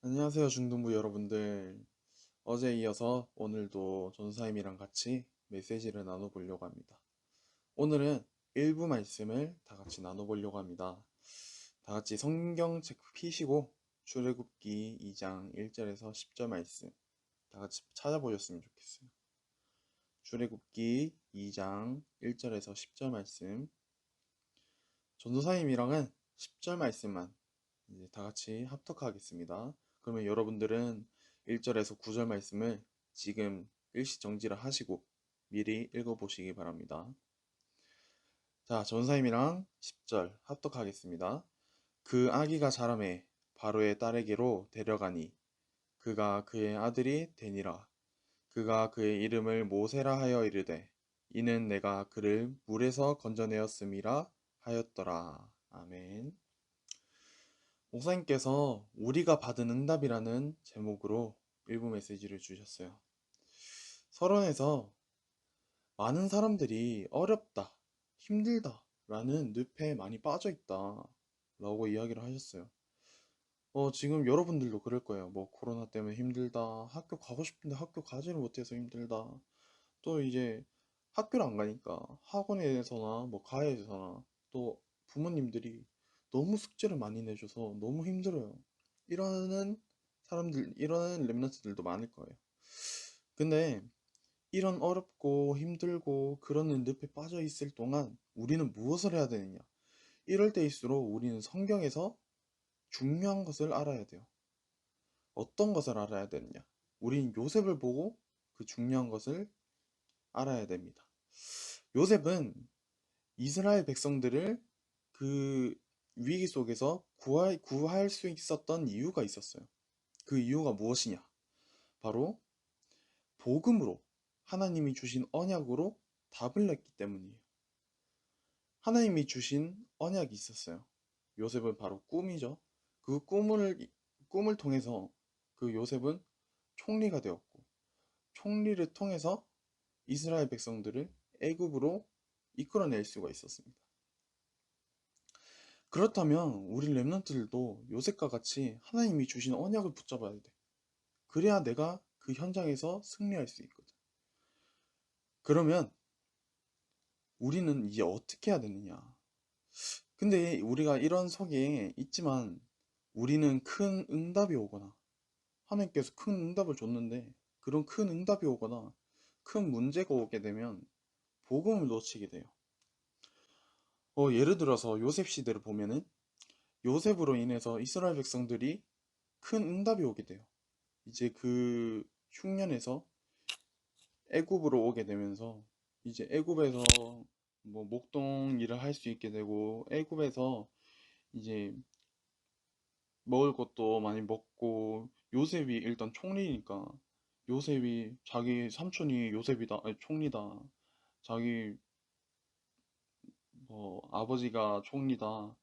안녕하세요, 중등부 여러분들. 어제에 이어서 오늘도 전사님이랑 같이 메시지를 나눠보려고 합니다. 오늘은 일부 말씀을 다 같이 나눠보려고 합니다. 다 같이 성경 책 피시고 출애굽기 2장 1절에서 10절 말씀 다 같이 찾아보셨으면 좋겠어요. 출애굽기 2장 1절에서 10절 말씀. 전도사님이랑은 10절 말씀만 이제 다 같이 합독하겠습니다. 그러면 여러분들은 1절에서 9절 말씀을 지금 일시정지를 하시고 미리 읽어보시기 바랍니다. 자, 전사님이랑 10절 합독하겠습니다. 그 아기가 자라매 바로의 딸에게로 데려가니 그가 그의 아들이 되니라. 그가 그의 이름을 모세라 하여 이르되 이는 내가 그를 물에서 건져내었음이라 하였더라. 아멘. 목사님께서 우리가 받은 응답이라는 제목으로 일부 메시지를 주셨어요. 서론에서 많은 사람들이 어렵다, 힘들다 라는 늪에 많이 빠져 있다 라고 이야기를 하셨어요. 지금 여러분들도 그럴 거예요. 뭐 코로나 때문에 힘들다, 학교 가고 싶은데 학교 가지를 못해서 힘들다, 또 이제 학교를 안 가니까 학원에서나 뭐 과외에서나 또 부모님들이 너무 숙제를 많이 내줘서 너무 힘들어요. 이러는 사람들, 이러는 랩런트들도 많을 거예요. 근데 이런 어렵고 힘들고 그런 늪에 빠져 있을 동안 우리는 무엇을 해야 되느냐? 이럴 때일수록 우리는 성경에서 중요한 것을 알아야 돼요. 어떤 것을 알아야 되느냐? 우린 요셉을 보고 그 중요한 것을 알아야 됩니다. 요셉은 이스라엘 백성들을 그 위기 속에서 구할 수 있었던 이유가 있었어요. 그 이유가 무엇이냐? 바로 복음으로, 하나님이 주신 언약으로 답을 냈기 때문이에요. 하나님이 주신 언약이 있었어요. 요셉은 바로 꿈이죠. 그 꿈을 통해서 그 요셉은 총리가 되었고, 총리를 통해서 이스라엘 백성들을 애굽으로 이끌어낼 수가 있었습니다. 그렇다면 우리 랩런트들도 요셉과 같이 하나님이 주신 언약을 붙잡아야 돼. 그래야 내가 그 현장에서 승리할 수 있거든. 그러면 우리는 이제 어떻게 해야 되느냐? 근데 우리가 이런 속에 있지만 우리는 큰 응답이 오거나 하나님께서 큰 응답을 줬는데 그런 큰 응답이 오거나 큰 문제가 오게 되면 복음을 놓치게 돼요. 예를 들어서 요셉 시대를 보면은 요셉으로 인해서 이스라엘 백성들이 큰 응답이 오게 돼요. 이제 그 흉년에서 애굽으로 오게 되면서 이제 애굽에서 뭐 목동 일을 할 수 있게 되고 애굽에서 이제 먹을 것도 많이 먹고 요셉이 일단 총리니까 요셉이 자기 삼촌이 요셉이다 아니 총리다 자기 뭐 아버지가 총리다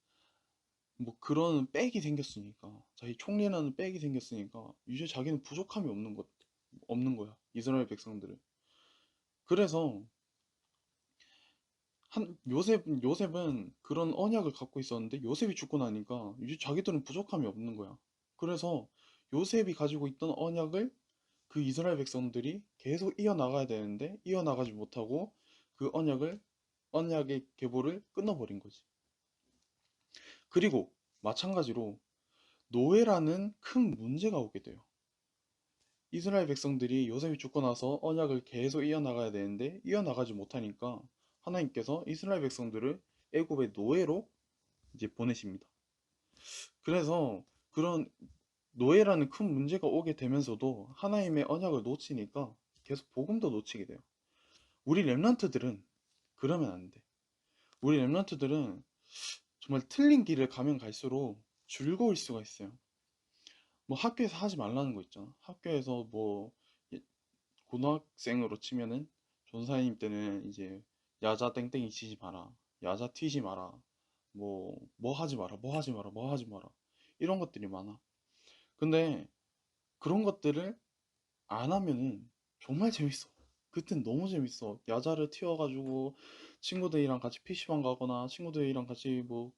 뭐 그런 빽이 생겼으니까 자기 총리라는 빽이 생겼으니까 이제 자기는 부족함이 없는 거야 이스라엘 백성들은. 그래서 요셉은 그런 언약을 갖고 있었는데 요셉이 죽고 나니까 이제 자기들은 부족함이 없는 거야. 그래서 요셉이 가지고 있던 언약을 그 이스라엘 백성들이 계속 이어나가야 되는데 이어나가지 못하고 그 언약의 계보를 끊어버린 거지. 그리고 마찬가지로 노예라는 큰 문제가 오게 돼요. 이스라엘 백성들이 요셉이 죽고 나서 언약을 계속 이어나가야 되는데 이어나가지 못하니까 하나님께서 이스라엘 백성들을 애굽의 노예로 이제 보내십니다. 그래서 그런 노예라는 큰 문제가 오게 되면서도 하나님의 언약을 놓치니까 계속 복음도 놓치게 돼요. 우리 랩런트들은 그러면 안 돼. 우리 랩런트들은 정말 틀린 길을 가면 갈수록 즐거울 수가 있어요. 뭐 학교에서 하지 말라는 거 있잖아. 학교에서 뭐 고등학생으로 치면은 전사님 때는 이제 야자 땡땡이 치지 마라, 야자 튀지 마라, 뭐 하지 마라, 뭐 하지 마라, 뭐 하지 마라 이런 것들이 많아. 근데 그런 것들을 안 하면은 정말 재밌어. 그땐 너무 재밌어. 야자를 튀어가지고 친구들이랑 같이 PC방 가거나 친구들이랑 같이 뭐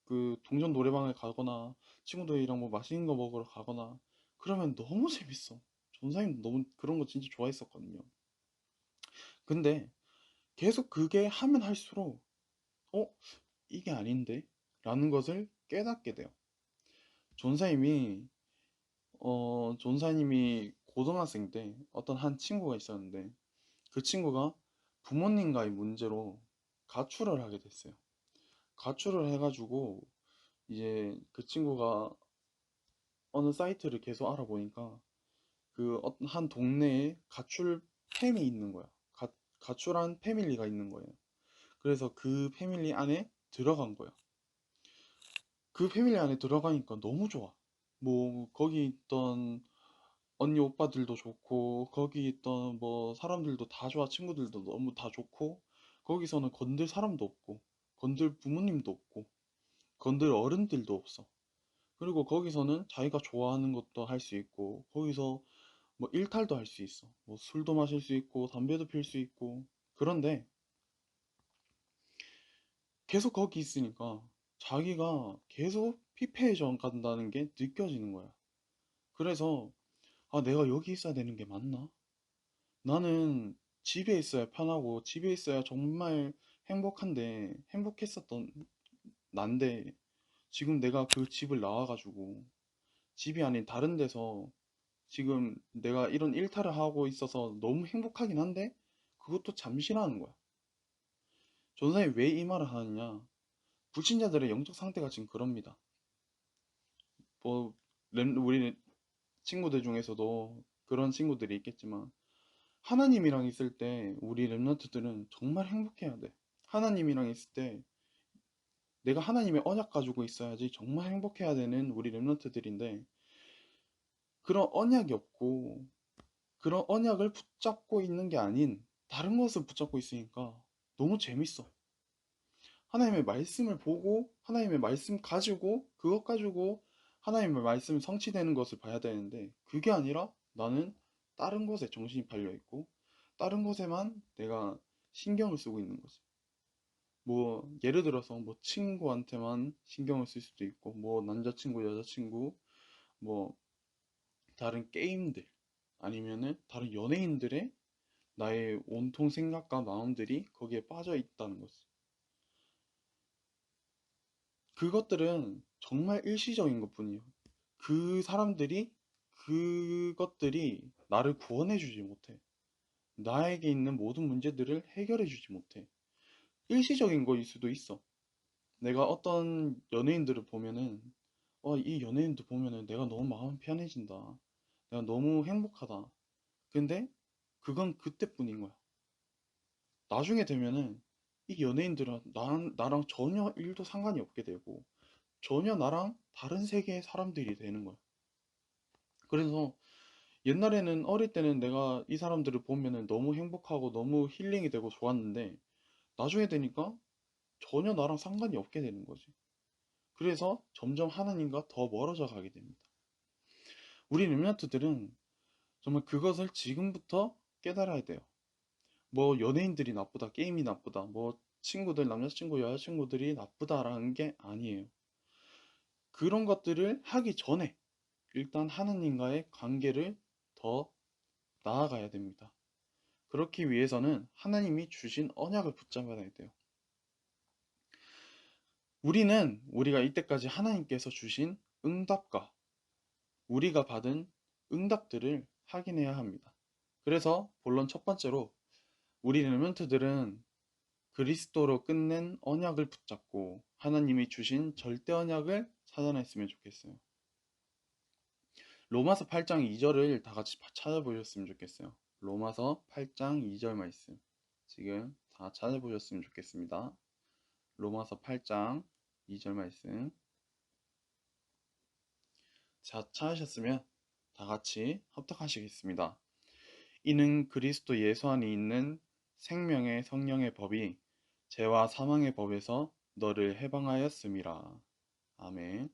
그 동전 노래방에 가거나 친구들이랑 뭐 맛있는 거 먹으러 가거나 그러면 너무 재밌어. 전사님 너무 그런 거 진짜 좋아했었거든요. 근데 계속 그게 하면 할수록 어? 이게 아닌데? 라는 것을 깨닫게 돼요. 존사님이 존사님이 고등학생 때 어떤 한 친구가 있었는데 그 친구가 부모님과의 문제로 가출을 하게 됐어요. 가출을 해가지고 이제 그 친구가 어느 사이트를 계속 알아보니까 그 어떤 한 동네에 가출 팸이 있는 거야. 가출한 패밀리가 있는 거예요. 그래서 그 패밀리 안에 들어간 거야. 그 패밀리 안에 들어가니까 너무 좋아. 뭐 거기 있던 언니 오빠들도 좋고 거기 있던 뭐 사람들도 다 좋아. 친구들도 너무 다 좋고 거기서는 건들 사람도 없고 건들 부모님도 없고 건들 어른들도 없어. 그리고 거기서는 자기가 좋아하는 것도 할 수 있고 거기서 뭐 일탈도 할 수 있어. 뭐 술도 마실 수 있고 담배도 필 수 있고. 그런데 계속 거기 있으니까 자기가 계속 피폐해져 간다는 게 느껴지는 거야. 그래서 아, 내가 여기 있어야 되는 게 맞나? 나는 집에 있어야 편하고 집에 있어야 정말 행복한데 행복했었던 난데 지금 내가 그 집을 나와가지고 집이 아닌 다른 데서 지금 내가 이런 일탈을 하고 있어서 너무 행복하긴 한데 그것도 잠시라는 거야. 전사님 왜 이 말을 하느냐? 불신자들의 영적 상태가 지금 그럽니다. 뭐 우리 친구들 중에서도 그런 친구들이 있겠지만 하나님이랑 있을 때 우리 랩런트들은 정말 행복해야 돼. 하나님이랑 있을 때 내가 하나님의 언약 가지고 있어야지 정말 행복해야 되는 우리 랩런트들인데 그런 언약이 없고 그런 언약을 붙잡고 있는 게 아닌 다른 것을 붙잡고 있으니까 너무 재밌어. 하나님의 말씀을 보고 하나님의 말씀 가지고 그것 가지고 하나님의 말씀 성취되는 것을 봐야 되는데 그게 아니라 나는 다른 것에 정신이 팔려 있고 다른 것에만 내가 신경을 쓰고 있는 거지. 뭐 예를 들어서 뭐 친구한테만 신경을 쓸 수도 있고 뭐 남자친구 여자친구 뭐 다른 게임들 아니면은 다른 연예인들의 나의 온통 생각과 마음들이 거기에 빠져 있다는 거지. 그것들은 정말 일시적인 것뿐이에요. 그 사람들이 그것들이 나를 구원해 주지 못해. 나에게 있는 모든 문제들을 해결해 주지 못해. 일시적인 거일 수도 있어. 내가 어떤 연예인들을 보면은 이 연예인들 보면은 내가 너무 마음 편해진다. 내가 너무 행복하다. 근데 그건 그때뿐인 거야. 나중에 되면은 이 연예인들은 나랑 전혀 일도 상관이 없게 되고 전혀 나랑 다른 세계의 사람들이 되는 거야. 그래서 옛날에는 어릴 때는 내가 이 사람들을 보면은 너무 행복하고 너무 힐링이 되고 좋았는데 나중에 되니까 전혀 나랑 상관이 없게 되는 거지. 그래서 점점 하나님과 더 멀어져 가게 됩니다. 우리 렘넌트들은 정말 그것을 지금부터 깨달아야 돼요. 뭐 연예인들이 나쁘다, 게임이 나쁘다, 뭐 친구들, 남자친구, 여자친구들이 나쁘다라는 게 아니에요. 그런 것들을 하기 전에 일단 하느님과의 관계를 더 나아가야 됩니다. 그렇기 위해서는 하나님이 주신 언약을 붙잡아야 돼요. 우리가 이때까지 하나님께서 주신 응답과 우리가 받은 응답들을 확인해야 합니다. 그래서 본론 첫 번째로 우리 렘넌트들은 그리스도로 끝낸 언약을 붙잡고 하나님이 주신 절대 언약을 찾아냈으면 좋겠어요. 로마서 8장 2절을 다 같이 찾아보셨으면 좋겠어요. 로마서 8장 2절 말씀. 지금 다 찾아보셨으면 좋겠습니다. 로마서 8장 2절 말씀. 자, 찾으셨으면 다 같이 합독하시겠습니다. 이는 그리스도 예수 안에 있는 생명의 성령의 법이 죄와 사망의 법에서 너를 해방하였음이라. 아멘.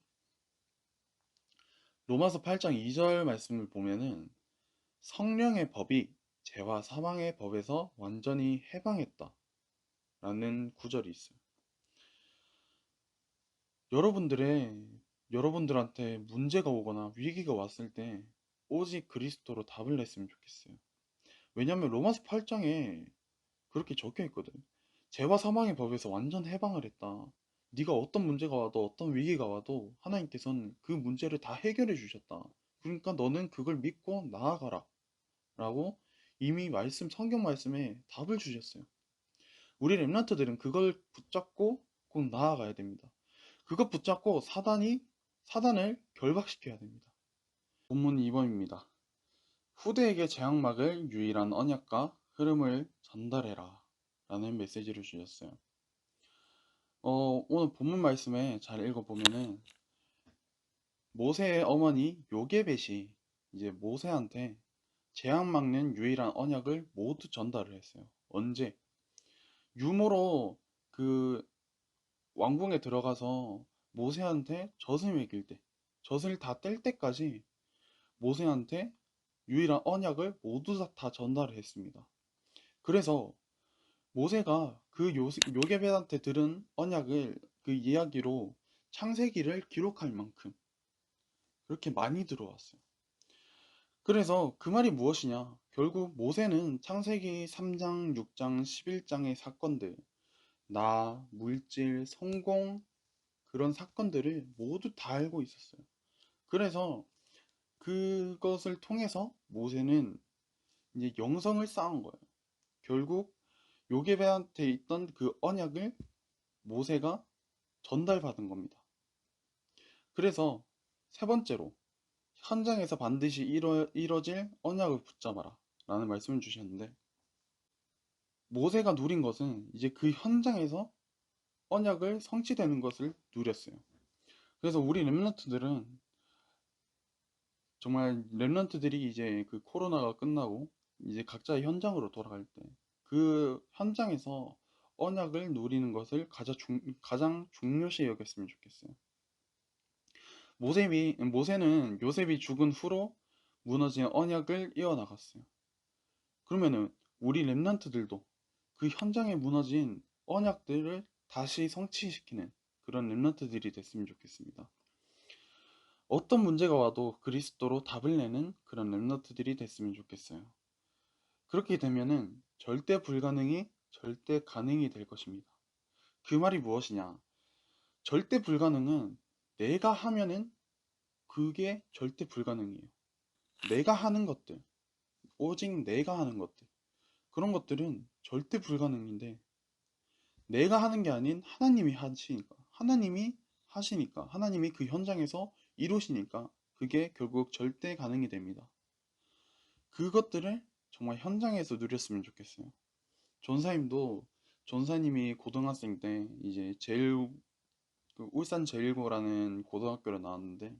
로마서 8장 2절 말씀을 보면은 성령의 법이 죄와 사망의 법에서 완전히 해방했다 라는 구절이 있어요. 여러분들의 여러분들한테 문제가 오거나 위기가 왔을 때 오직 그리스도로 답을 냈으면 좋겠어요. 왜냐면 로마서 8장에 그렇게 적혀 있거든. 죄와 사망의 법에서 완전 해방을 했다. 네가 어떤 문제가 와도 어떤 위기가 와도 하나님께서는 그 문제를 다 해결해 주셨다. 그러니까 너는 그걸 믿고 나아가라. 라고 이미 성경 말씀에 답을 주셨어요. 우리 랩런트들은 그걸 붙잡고 꼭 나아가야 됩니다. 그것 붙잡고 사단을 결박시켜야 됩니다. 본문 2번입니다. 후대에게 제약막을 유일한 언약과 흐름을 전달해라 라는 메시지를 주셨어요. 오늘 본문 말씀에 잘 읽어보면은 모세의 어머니 요게벳이 이제 모세한테 재앙 막는 유일한 언약을 모두 전달을 했어요. 언제? 유모로 그 왕궁에 들어가서 모세한테 젖을 먹일 때, 젖을 다 뗄 때까지 모세한테 유일한 언약을 모두 다 전달을 했습니다. 그래서 모세가 그 요게벳한테 들은 언약을 그 이야기로 창세기를 기록할 만큼 그렇게 많이 들어왔어요. 그래서 그 말이 무엇이냐? 결국 모세는 창세기 3장, 6장, 11장의 사건들, 물질, 성공, 그런 사건들을 모두 다 알고 있었어요. 그래서 그것을 통해서 모세는 이제 영성을 쌓은 거예요. 결국 요게벳한테 있던 그 언약을 모세가 전달받은 겁니다. 그래서 세 번째로 현장에서 반드시 이뤄질 언약을 붙잡아라 라는 말씀을 주셨는데, 모세가 누린 것은 이제 그 현장에서 언약을 성취되는 것을 누렸어요. 그래서 우리 랩런트들은 정말 랩런트들이 이제 그 코로나가 끝나고 이제 각자의 현장으로 돌아갈 때 그 현장에서 언약을 누리는 것을 가장 중요시 여겼으면 좋겠어요. 모세는 요셉이 죽은 후로 무너진 언약을 이어나갔어요. 그러면은 우리 랩런트들도 그 현장에 무너진 언약들을 다시 성취시키는 그런 랩런트들이 됐으면 좋겠습니다. 어떤 문제가 와도 그리스도로 답을 내는 그런 랩런트들이 됐으면 좋겠어요. 그렇게 되면은 절대 불가능이 절대 가능이 될 것입니다. 그 말이 무엇이냐? 절대 불가능은 내가 하면은 그게 절대 불가능이에요. 내가 하는 것들, 오직 내가 하는 것들, 그런 것들은 절대 불가능인데, 내가 하는 게 아닌 하나님이 하시니까, 하나님이 그 현장에서 이루시니까 그게 결국 절대 가능이 됩니다. 그것들을 정말 현장에서 누렸으면 좋겠어요. 전사님도 전사님이 고등학생 때 이제 울산 제일고라는 고등학교를 나왔는데,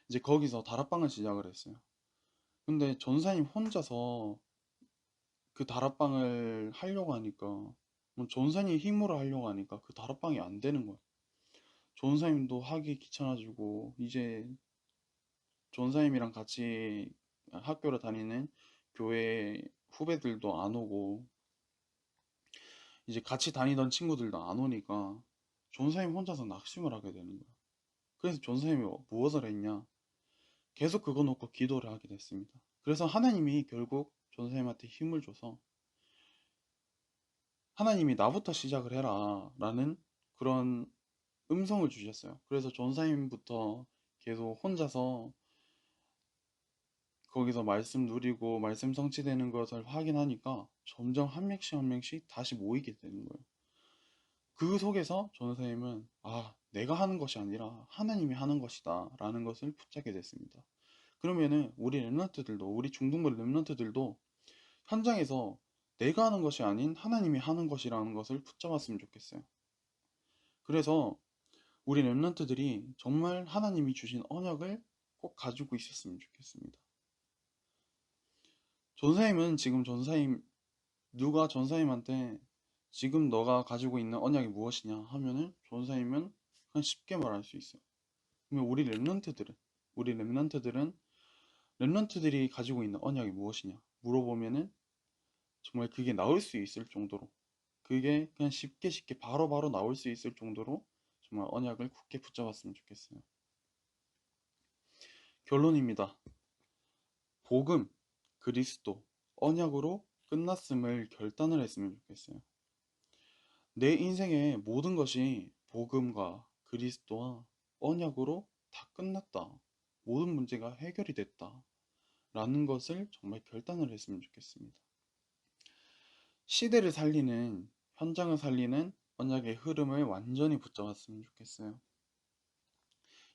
이제 거기서 다락방을 시작을 했어요. 근데 전사님 혼자서 그 다락방을 하려고 하니까, 뭐 전사님 힘으로 하려고 하니까 그 다락방이 안 되는 거야. 전사님도 하기 귀찮아지고, 이제 전사님이랑 같이 학교를 다니는 교회 후배들도 안 오고, 이제 같이 다니던 친구들도 안 오니까 전사님 혼자서 낙심을 하게 되는 거야. 그래서 전사님이 무엇을 했냐? 계속 그거 놓고 기도를 하게 됐습니다. 그래서 하나님이 결국 전사님한테 힘을 줘서 하나님이 나부터 시작을 해라 라는 그런 음성을 주셨어요. 그래서 전사님부터 계속 혼자서 거기서 말씀 누리고 말씀 성취되는 것을 확인하니까 점점 한 명씩 한 명씩 다시 모이게 되는 거예요. 그 속에서 전사님은 내가 하는 것이 아니라 하나님이 하는 것이다 라는 것을 붙잡게 됐습니다. 그러면은 우리 중등부 랩런트들도 현장에서 내가 하는 것이 아닌 하나님이 하는 것이라는 것을 붙잡았으면 좋겠어요. 그래서 우리 랩런트들이 정말 하나님이 주신 언약을 꼭 가지고 있었으면 좋겠습니다. 전사님은 지금 누가 전사님한테 지금 너가 가지고 있는 언약이 무엇이냐 하면은 전사님은 그냥 쉽게 말할 수 있어요. 그러면 우리 랩런트들은 랩런트들이 가지고 있는 언약이 무엇이냐 물어보면은 정말 그게 나올 수 있을 정도로, 그게 그냥 쉽게 바로바로 나올 수 있을 정도로 정말 언약을 굳게 붙잡았으면 좋겠어요. 결론입니다. 복음, 그리스도, 언약으로 끝났음을 결단을 했으면 좋겠어요. 내 인생의 모든 것이 복음과 그리스도와 언약으로 다 끝났다. 모든 문제가 해결이 됐다. 라는 것을 정말 결단을 했으면 좋겠습니다. 시대를 살리는, 현장을 살리는 언약의 흐름을 완전히 붙잡았으면 좋겠어요.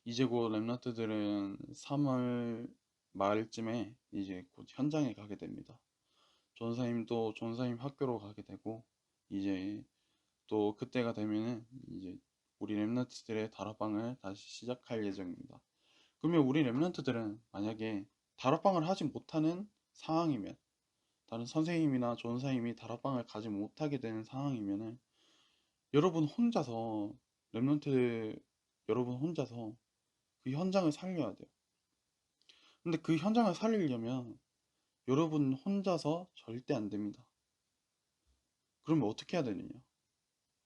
이제 곧 랩런트들은 3월 말쯤에 이제 곧 현장에 가게 됩니다. 전사님도 전사님 학교로 가게 되고, 이제 또 그때가 되면은 이제 우리 랩런트들의 다락방을 다시 시작할 예정입니다. 그러면 우리 랩런트들은 만약에 다락방을 하지 못하는 상황이면, 다른 선생님이나 전사님이 다락방을 가지 못하게 되는 상황이면은 여러분 혼자서, 랩런트 여러분 혼자서 그 현장을 살려야 돼요. 근데 그 현장을 살리려면 여러분 혼자서 절대 안 됩니다. 그러면 어떻게 해야 되느냐?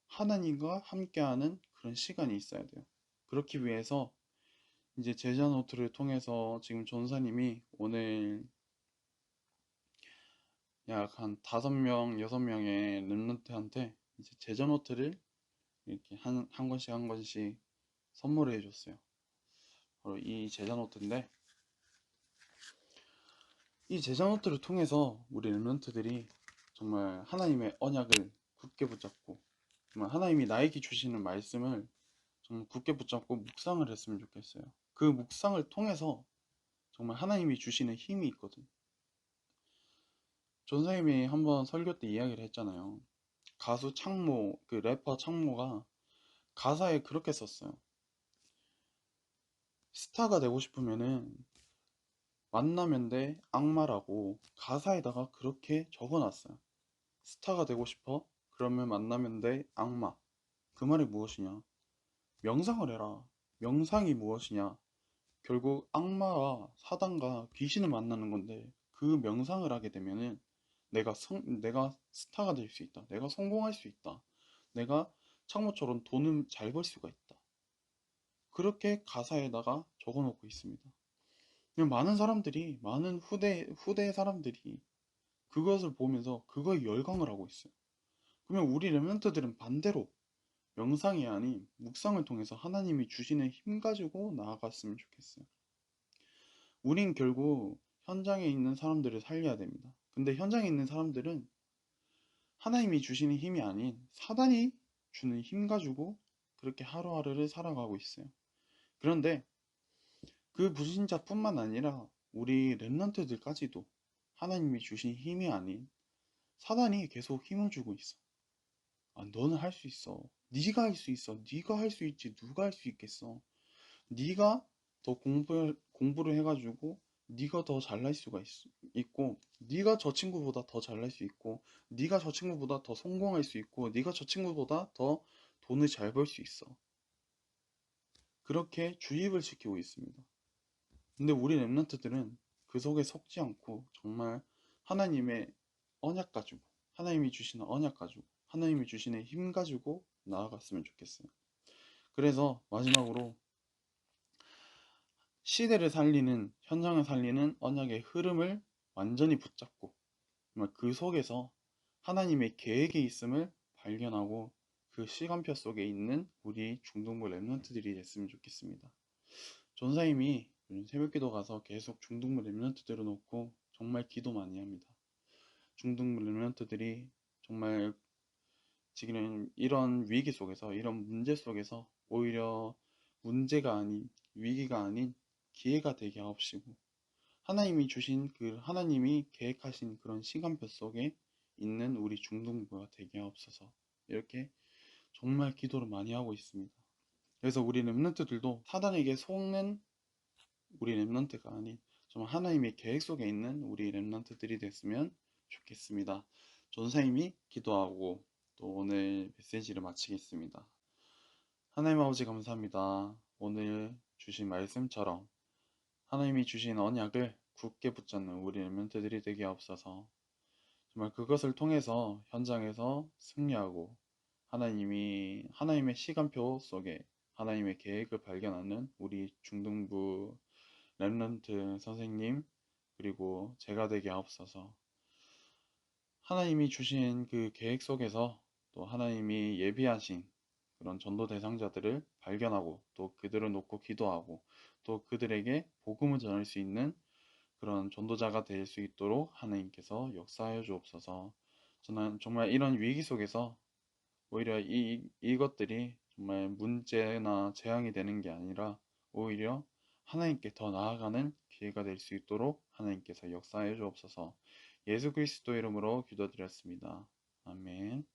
하나님과 함께하는 그런 시간이 있어야 돼요. 그렇기 위해서 이제 제자 노트를 통해서 지금 전사님이 오늘 약 한 5명, 6명의 랩런트한테 이제 제자 노트를 이렇게 한 권씩 한 권씩 선물을 해줬어요. 바로 이 제자 노트인데, 이 제자 노트를 통해서 우리 랩런트들이 정말 하나님의 언약을 굳게 붙잡고, 정말 하나님이 나에게 주시는 말씀을 정말 굳게 붙잡고 묵상을 했으면 좋겠어요. 그 묵상을 통해서 정말 하나님이 주시는 힘이 있거든. 전사님이 한번 설교 때 이야기를 했잖아요. 가수 창모, 그 래퍼 창모가 가사에 그렇게 썼어요. 스타가 되고 싶으면은 만나면 돼 악마라고 가사에다가 그렇게 적어놨어요. 스타가 되고 싶어? 그러면 만나면 돼 악마. 그 말이 무엇이냐? 명상을 해라. 명상이 무엇이냐? 결국 악마와 사단과 귀신을 만나는 건데, 그 명상을 하게 되면은 내가 스타가 될 수 있다. 내가 성공할 수 있다. 내가 창모처럼 돈을 잘 벌 수가 있다. 그렇게 가사에다가 적어 놓고 있습니다. 많은 사람들이, 많은 후대 사람들이 그것을 보면서 그거에 열광을 하고 있어요. 그러면 우리 랩런트들은 반대로 명상이 아닌 묵상을 통해서 하나님이 주시는 힘 가지고 나아갔으면 좋겠어요. 우린 결국 현장에 있는 사람들을 살려야 됩니다. 근데 현장에 있는 사람들은 하나님이 주시는 힘이 아닌 사단이 주는 힘 가지고 그렇게 하루하루를 살아가고 있어요. 그런데 그 불신자뿐만 아니라 우리 랩런트들까지도 하나님이 주신 힘이 아닌 사단이 계속 힘을 주고 있어. 아, 너는 할 수 있어. 네가 할 수 있어. 네가 할 수 있지. 누가 할 수 있겠어. 네가 더 공부를 해가지고 네가 더 잘날 수가 있고, 네가 저 친구보다 더 잘날 수 있고, 네가 저 친구보다 더 성공할 수 있고, 네가 저 친구보다 더 돈을 잘 벌 수 있어. 그렇게 주입을 시키고 있습니다. 근데 우리 랩런트들은 그 속에 속지 않고 정말 하나님의 언약 가지고, 하나님이 주시는 언약 가지고, 하나님이 주시는 힘 가지고 나아갔으면 좋겠어요. 그래서 마지막으로 시대를 살리는, 현장을 살리는 언약의 흐름을 완전히 붙잡고 정말 그 속에서 하나님의 계획이 있음을 발견하고 그 시간표 속에 있는 우리 중동부 랩런트들이 됐으면 좋겠습니다. 전사님이 요즘 새벽기도 가서 계속 중동부 랩런트들을 놓고 정말 기도 많이 합니다. 중동부 랩런트들이 정말 지금 이런 위기 속에서, 이런 문제 속에서 오히려 문제가 아닌, 위기가 아닌 기회가 되게 하옵시고, 하나님이 주신 그 하나님이 계획하신 그런 시간표 속에 있는 우리 중동부가 되게 하옵소서. 이렇게 정말 기도를 많이 하고 있습니다. 그래서 우리 랩런트들도 사단에게 속는 우리 랩런트가 아닌 정말 하나님의 계획 속에 있는 우리 랩런트들이 됐으면 좋겠습니다. 전사님이 기도하고 또 오늘 메시지를 마치겠습니다. 하나님 아버지 감사합니다. 오늘 주신 말씀처럼 하나님이 주신 언약을 굳게 붙잡는 우리 랩런트들이 되게 하옵소서. 정말 그것을 통해서 현장에서 승리하고 하나님의 시간표 속에 하나님의 계획을 발견하는 우리 중등부 랩런트 선생님 그리고 제가 되게 하옵소서. 하나님이 주신 그 계획 속에서 또 하나님이 예비하신 그런 전도 대상자들을 발견하고 또 그들을 놓고 기도하고 또 그들에게 복음을 전할 수 있는 그런 전도자가 될 수 있도록 하나님께서 역사하여 주옵소서. 저는 정말 이런 위기 속에서 오히려 이것들이 정말 문제나 재앙이 되는 게 아니라 오히려 하나님께 더 나아가는 기회가 될 수 있도록 하나님께서 역사해 주옵소서. 예수 그리스도 이름으로 기도드렸습니다. 아멘.